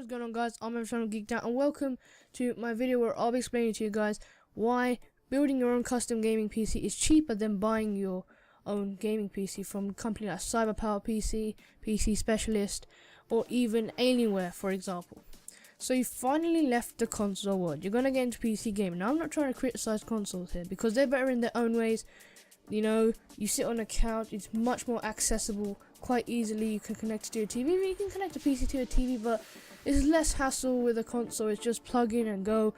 going on, guys? I'm from Geeked and welcome to my video where I'll be explaining to you guys why building your own custom gaming PC is cheaper than buying your own gaming PC from a company like Cyberpower PC, PC Specialist, or even Alienware, for example. So you finally left the console world. You're gonna get into PC gaming. Now I'm not trying to criticize consoles here because they're better in their own ways. You know, you sit on a couch, it's much more accessible quite easily. You can connect it to your TV. You can connect a PC to a TV, but it's less hassle with a console. It's just plug in and go.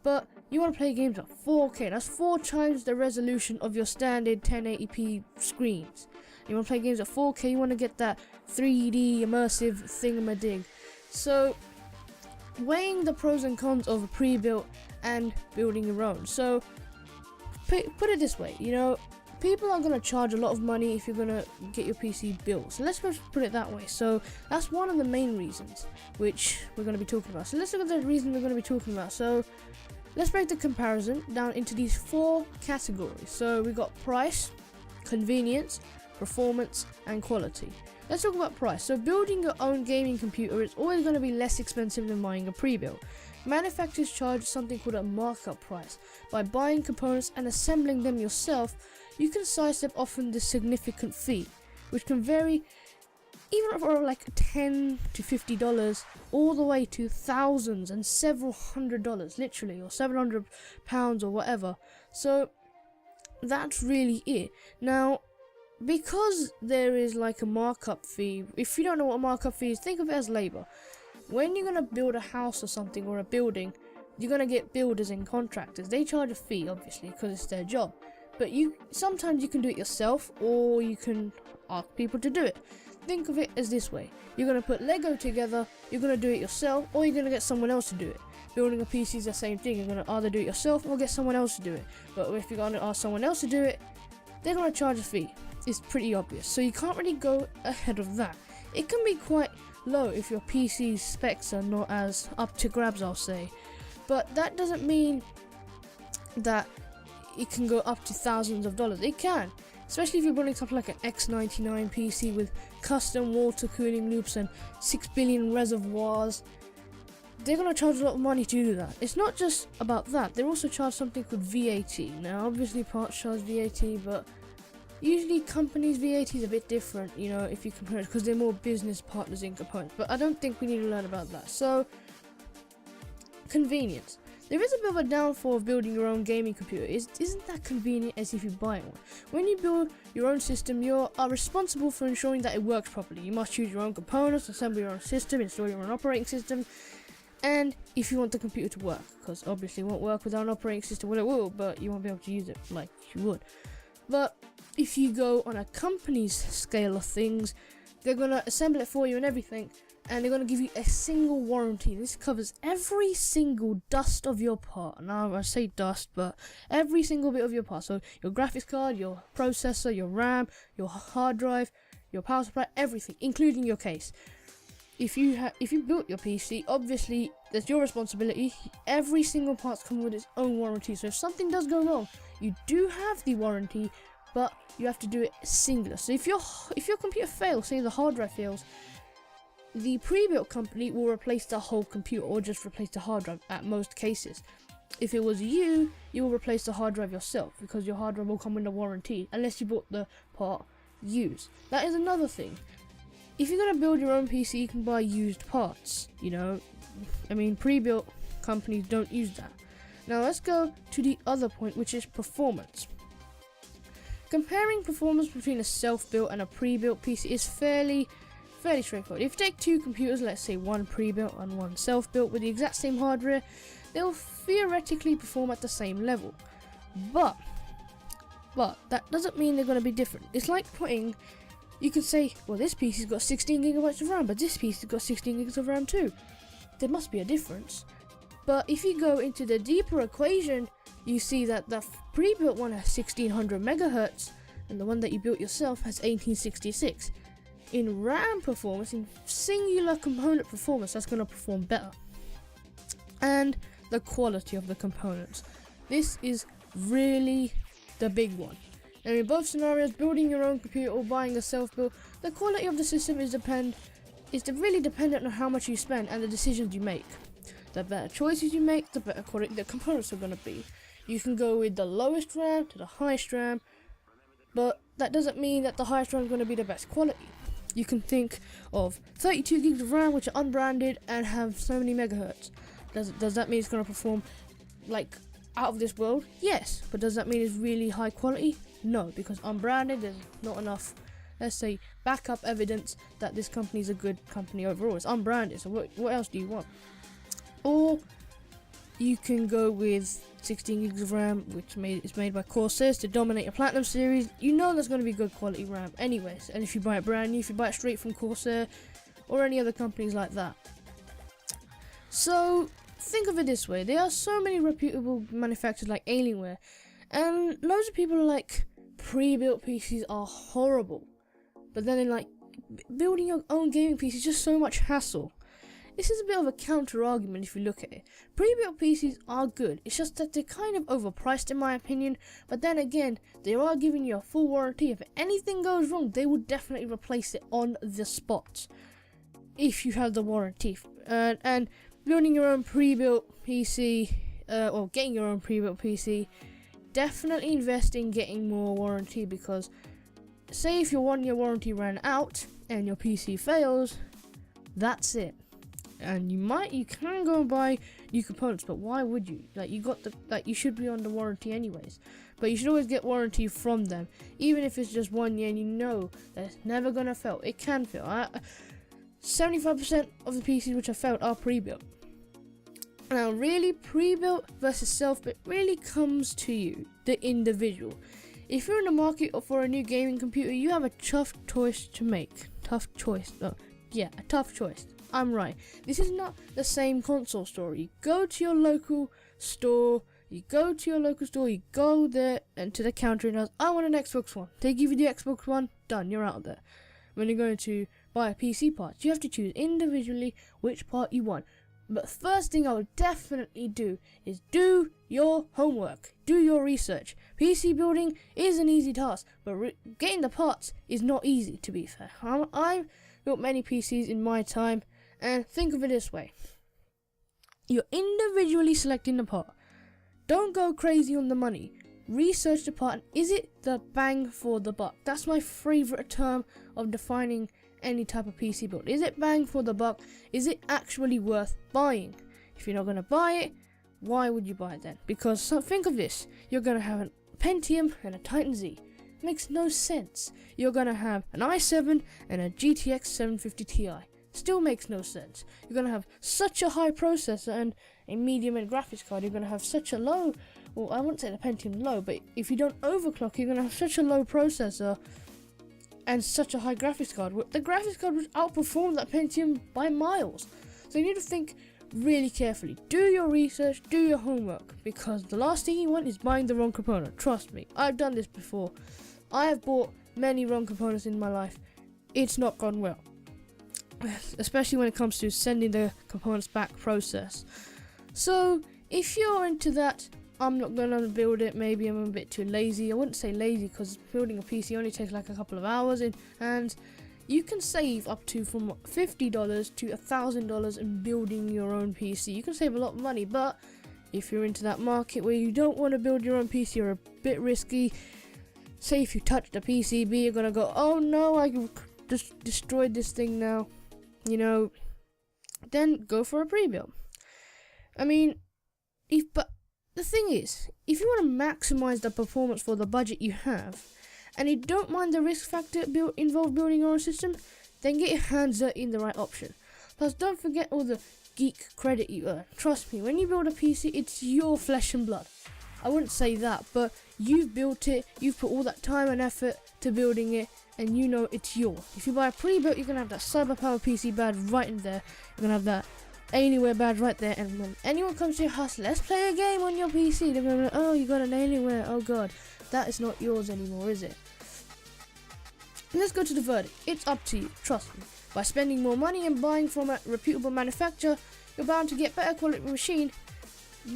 But you want to play games at 4K. That's 4 times the resolution of your standard 1080p screens. You want to play games at 4K. You want to get that 3D immersive thingamadig. So, weighing the pros and cons of a pre-built and building your own. So, put it this way, you know, people are going to charge a lot of money if you're going to get your PC built. So let's just put it that way. So that's one of the main reasons which we're going to be talking about. So let's look at the reason we're going to be talking about. So let's break the comparison down into these 4 categories. So we got price, convenience, performance, and quality. Let's talk about price. So building your own gaming computer is always going to be less expensive than buying a pre-built. Manufacturers charge something called a markup price. By buying components and assembling them yourself, you can sidestep often the significant fee, which can vary even from like $10 to $50 all the way to thousands and several $100s, literally, or £700 or whatever. So that's really it. Now, because there is like a markup fee, if you don't know what a markup fee is, think of it as labor. When you're going to build a house or something, or a building, you're going to get builders and contractors. They charge a fee, obviously, because it's their job. But sometimes you can do it yourself, or you can ask people to do it. Think of it as this way. You're going to put Lego together, you're going to do it yourself, or you're going to get someone else to do it. Building a PC is the same thing. You're going to either do it yourself or get someone else to do it. But if you're going to ask someone else to do it, they're going to charge a fee. It's pretty obvious. So you can't really go ahead of that. It can be quite low if your PC specs are not as up to grabs, I'll say. But that doesn't mean that it can go up to thousands of dollars. It can, especially if you're building something like an X99 PC with custom water cooling loops and 6 billion reservoirs. They're going to charge a lot of money to do that. It's not just about that. They also charge something called VAT. Now, obviously parts charge VAT, but usually companies' VAT is a bit different, you know, if you compare it, because they're more business partners in components. But I don't think we need to learn about that. So, convenience. There is a bit of a downfall of building your own gaming computer. It isn't that convenient as if you buy one. When you build your own system, you are responsible for ensuring that it works properly. You must choose your own components, assemble your own system, install your own operating system, and if you want the computer to work, because obviously it won't work without an operating system. Well, it will, but you won't be able to use it like you would. But if you go on a company's scale of things, they're going to assemble it for you and everything, and they're going to give you a single warranty. This covers every single dust of your part. Now I say dust, but every single bit of your part. So your graphics card, your processor, your RAM, your hard drive, your power supply, everything, including your case. If you built your PC, obviously that's your responsibility. Every single part's come with its own warranty. So if something does go wrong, you do have the warranty, but you have to do it singular. So if your computer fails, say the hard drive fails, the pre-built company will replace the whole computer or just replace the hard drive at most cases. If it was you will replace the hard drive yourself, because your hard drive will come with a warranty unless you bought the part used. That is another thing. If you're going to build your own PC, you can buy used parts, you know. I mean, pre-built companies don't use that. Now let's go to the other point, which is performance. Comparing performance between a self-built and a pre-built PC is fairly straightforward. If you take 2 computers, let's say one pre-built and one self-built with the exact same hardware, they'll theoretically perform at the same level. But that doesn't mean they're going to be different. It's like you could say, well, this PC's got 16 gigabytes of RAM, but this PC's got 16 gigabytes of RAM too. There must be a difference. But if you go into the deeper equation, you see that the pre-built one has 1600 megahertz, and the one that you built yourself has 1866. In RAM performance, in singular component performance, that's going to perform better. And the quality of the components. This is really the big one. And in both scenarios, building your own computer or buying a self-built, the quality of the system it's really dependent on how much you spend and the decisions you make. The better choices you make, the better quality the components are going to be. You can go with the lowest RAM to the highest RAM, but that doesn't mean that the highest RAM is going to be the best quality. You can think of 32 gigs of RAM which are unbranded and have so many megahertz. Does that mean it's going to perform like out of this world? Yes, but does that mean it's really high quality? No, because unbranded, there's not enough, let's say, backup evidence that this company is a good company overall. It's unbranded, so what else do you want? Or you can go with 16 gigs of RAM, which is made by Corsair to dominate a Platinum series. You know there's going to be good quality RAM anyways, and if you buy it brand new, if you buy it straight from Corsair or any other companies like that. So think of it this way, there are so many reputable manufacturers like Alienware, and loads of people are like, pre-built PCs are horrible, but then like building your own gaming PC is just so much hassle. This is a bit of a counter argument if you look at it. Pre-built PCs are good, it's just that they're kind of overpriced in my opinion, but then again, they are giving you a full warranty. If anything goes wrong, they will definitely replace it on the spot if you have the warranty. And building your own pre-built PC, or getting your own pre-built PC, definitely invest in getting more warranty, because say if your 1 year warranty ran out and your PC fails, that's it. And you can go and buy new components, but why would you? Like, you should be on the warranty anyways. But you should always get warranty from them, even if it's just 1 year and you know that it's never gonna fail. It can fail. 75% of the PCs which have failed are pre-built. Now, really, pre-built versus self-built really comes to you, the individual. If you're in the market for a new gaming computer, you have a tough choice to make. A tough choice. I'm right. This is not the same console store. You go to your local store, you go there and to the counter and ask, I want an Xbox One. They give you the Xbox One, done, you're out of there. When you're going to buy a PC part, you have to choose individually which part you want. But first thing I would definitely do is do your homework, do your research. PC building is an easy task, but getting the parts is not easy, to be fair. I've built many PCs in my time, and think of it this way. You're individually selecting the part. Don't go crazy on the money. Research the part, and is it the bang for the buck? That's my favourite term of defining any type of PC build. Is it bang for the buck? Is it actually worth buying? If you're not going to buy it, why would you buy it then? Because think of this, you're going to have a Pentium and a Titan Z. Makes no sense. You're going to have an i7 and a GTX 750 Ti. Still makes no sense. You're going to have such a high processor and a medium-end graphics card. You're going to have such a low, well, I wouldn't say the Pentium low, but if you don't overclock, you're going to have such a low processor and such a high graphics card. The graphics card would outperform that Pentium by miles. So you need to think really carefully. Do your research, do your homework, because the last thing you want is buying the wrong component. Trust me, I've done this before. I have bought many wrong components in my life. It's not gone well, especially when it comes to sending the components back process. So if you're into that, I'm not going to build it. Maybe I'm a bit too lazy. I wouldn't say lazy, because building a PC only takes like a couple of hours, and you can save up to from $50 to $1,000 in building your own PC. You can save a lot of money, but if you're into that market where you don't want to build your own PC, or a bit risky, say if you touch the PCB, you're going to go, oh no, I just destroyed this thing now, then go for a pre-build. I mean, but the thing is, if you want to maximize the performance for the budget you have, and you don't mind the risk factor involved building your own system, then get your hands dirty in the right option. Plus, don't forget all the geek credit you earn. Trust me, when you build a PC, it's your flesh and blood. I wouldn't say that, but you've built it, you've put all that time and effort to building it, and you know it's yours. If you buy a pre-built, you're going to have that CyberPower PC badge right in there. You're going to have that Alienware badge right there, and when anyone comes to your house, let's play a game on your PC, they're going to be like, oh, you got an Alienware, oh god, that is not yours anymore, is it? Let's go to the verdict. It's up to you, trust me. By spending more money and buying from a reputable manufacturer, you're bound to get better quality machine,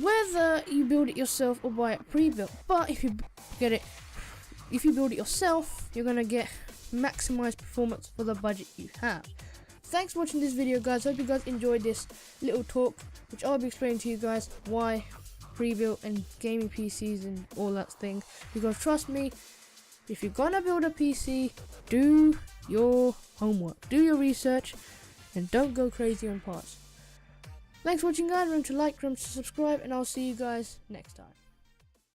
whether you build it yourself or buy it pre-built. But if you build it yourself, you're going to get maximized performance for the budget you have. thanks for watching this video, guys. Hope you guys enjoyed this little talk, which I'll be explaining to you guys why pre-built and gaming PCs and all that thing. Because trust me, if you're gonna build a PC, do your homework, do your research, and don't go crazy on parts. Thanks for watching, guys. Remember to like, remember to subscribe, and I'll see you guys next time.